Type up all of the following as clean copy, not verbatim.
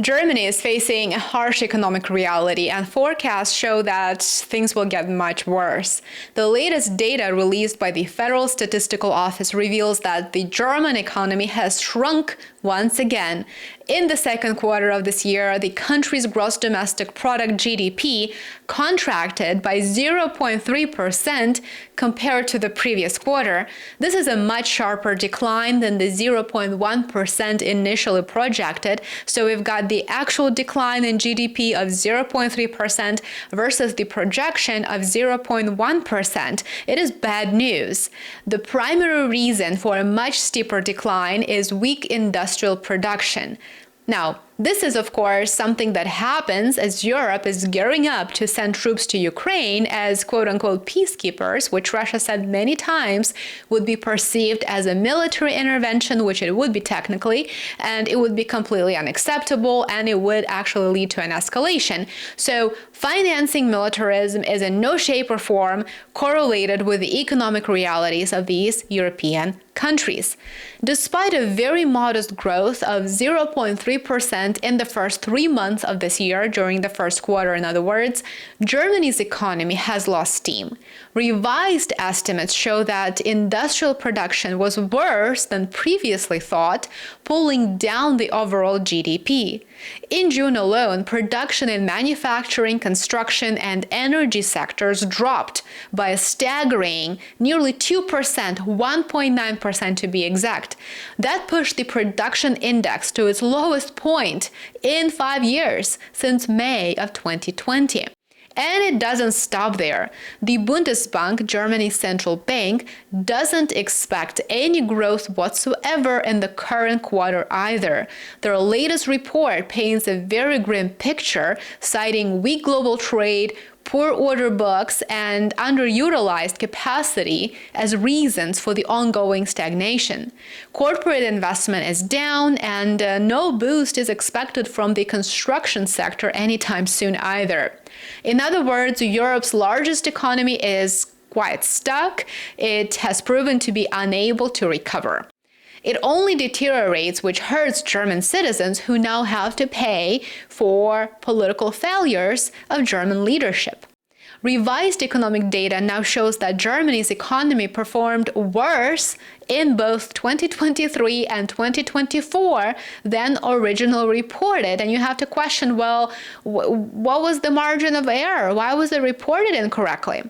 Germany is facing a harsh economic reality, and forecasts show that things will get much worse. The latest data released by the Federal Statistical Office reveals that the German economy has shrunk once again. In the second quarter of this year, the country's gross domestic product (GDP) contracted by 0.3% compared to the previous quarter. This is a much sharper decline than the 0.1% initially projected. So we've got the actual decline in GDP of 0.3% versus the projection of 0.1%. It is bad news. The primary reason for a much steeper decline is weak industrial production. Now, this is, of course, something that happens as Europe is gearing up to send troops to Ukraine as quote-unquote peacekeepers, which Russia said many times would be perceived as a military intervention, which it would be technically, and it would be completely unacceptable, and it would actually lead to an escalation. So financing militarism is in no shape or form correlated with the economic realities of these European countries. Despite a very modest growth of 0.3% in the first 3 months of this year, during the first quarter, in other words, Germany's economy has lost steam. Revised estimates show that industrial production was worse than previously thought, pulling down the overall GDP. In June alone, production in manufacturing, construction, and energy sectors dropped by a staggering nearly 2%, 1.9% to be exact. That pushed the production index to its lowest point in 5 years, since May of 2020. And it doesn't stop there. The Bundesbank, Germany's central bank, doesn't expect any growth whatsoever in the current quarter either. Their latest report paints a very grim picture, citing weak global trade, poor order books, and underutilized capacity as reasons for the ongoing stagnation. Corporate investment is down, and no boost is expected from the construction sector anytime soon either. In other words, Europe's largest economy is quite stuck. It has proven to be unable to recover. It only deteriorates, which hurts German citizens who now have to pay for political failures of German leadership. Revised economic data now shows that Germany's economy performed worse in both 2023 and 2024 than originally reported. And you have to question, well, what was the margin of error? Why was it reported incorrectly?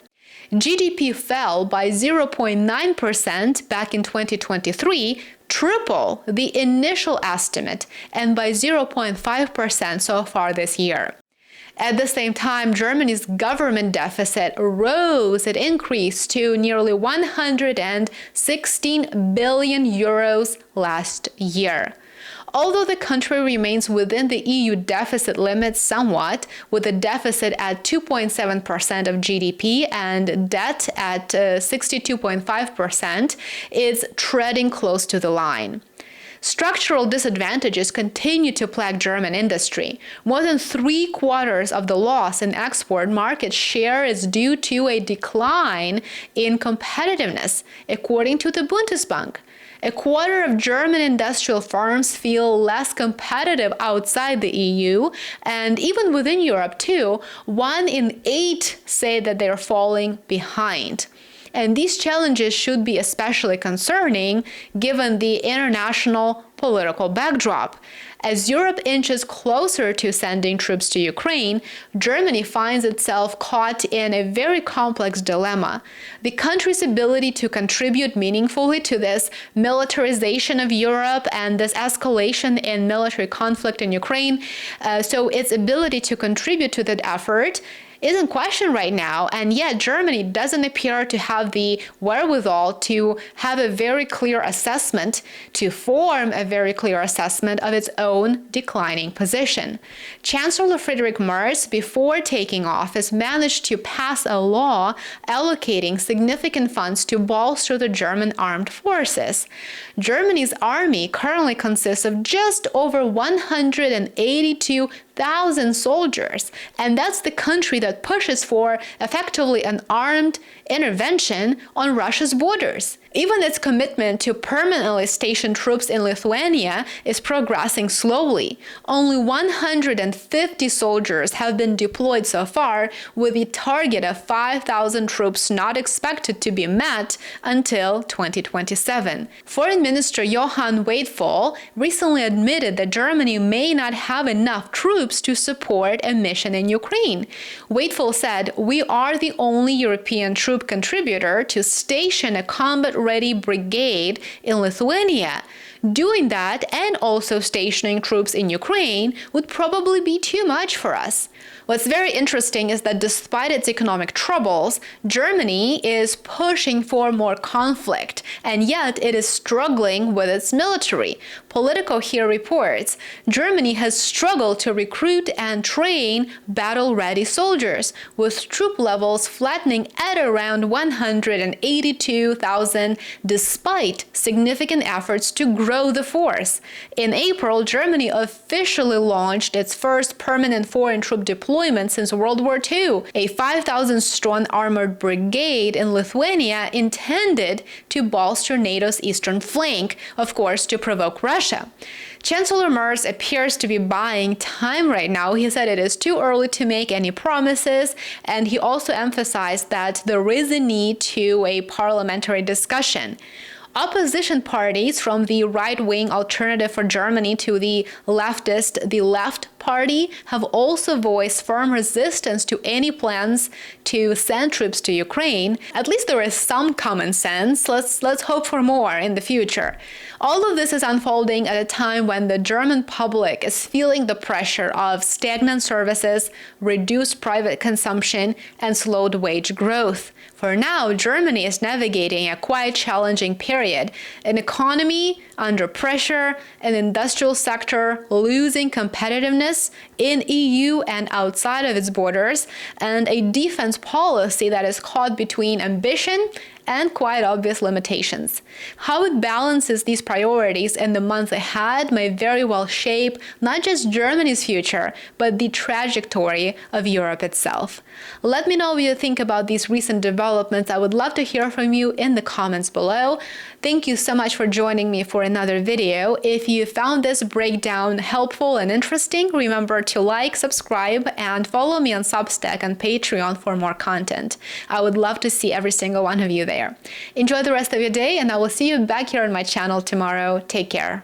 GDP fell by 0.9% back in 2023, triple the initial estimate, and by 0.5% so far this year. At the same time, Germany's government deficit rose. It increased to nearly 116 billion euros last year. Although the country remains within the EU deficit limit somewhat, with a deficit at 2.7% of GDP and debt at 62.5%, it's treading close to the line. Structural disadvantages continue to plague German industry. More than 3/4 of the loss in export market share is due to a decline in competitiveness, according to the Bundesbank. A quarter of German industrial firms feel less competitive outside the EU, and even within Europe too, 1 in 8 say that they're falling behind. And these challenges should be especially concerning given the international political backdrop. As Europe inches closer to sending troops to Ukraine, Germany finds itself caught in a very complex dilemma. The country's ability to contribute meaningfully to this militarization of Europe and this escalation in military conflict in Ukraine, so its ability to contribute to that effort is in question right now, and yet Germany doesn't appear to have the wherewithal to have a very clear assessment, to form a very clear assessment of its own declining position. Chancellor Friedrich Merz, before taking office, managed to pass a law allocating significant funds to bolster the German armed forces. Germany's army currently consists of just over 182,000 soldiers, and that's the country that pushes for effectively an armed intervention on Russia's borders. Even its commitment to permanently station troops in Lithuania is progressing slowly. Only 150 soldiers have been deployed so far, with a target of 5,000 troops not expected to be met until 2027. Foreign Minister Johann Waidfall recently admitted that Germany may not have enough troops to support a mission in Ukraine. Waidfall said, "We are the only European troop contributor to station a combat-ready brigade in Lithuania. Doing that and also stationing troops in Ukraine would probably be too much for us." What's very interesting is that despite its economic troubles, Germany is pushing for more conflict, and yet it is struggling with its military. Politico here reports, Germany has struggled to recruit and train battle-ready soldiers, with troop levels flattening at around 182,000 despite significant efforts to grow the force. In April, Germany officially launched its first permanent foreign troop deployment since World War II, a 5,000-strong armored brigade in Lithuania intended to bolster NATO's eastern flank, of course, to provoke Russia. Chancellor Merz appears to be buying time right now. He said it is too early to make any promises, and he also emphasized that there is a need to a parliamentary discussion. Opposition parties, from the right-wing Alternative for Germany to the leftist, the Left Party, have also voiced firm resistance to any plans to send troops to Ukraine. At least there is some common sense. Let's hope for more in the future. All of this is unfolding at a time when the German public is feeling the pressure of stagnant services, reduced private consumption, and slowed wage growth. For now, Germany is navigating a quite challenging period. An economy under pressure, an industrial sector losing competitiveness in EU and outside of its borders, and a defense policy that is caught between ambition and quite obvious limitations. How it balances these priorities in the months ahead may very well shape not just Germany's future, but the trajectory of Europe itself. Let me know what you think about these recent developments. I would love to hear from you in the comments below. Thank you so much for joining me for another video. If you found this breakdown helpful and interesting, remember to like, subscribe, and follow me on Substack and Patreon for more content. I would love to see every single one of you there. Enjoy the rest of your day, and I will see you back here on my channel tomorrow. Take care.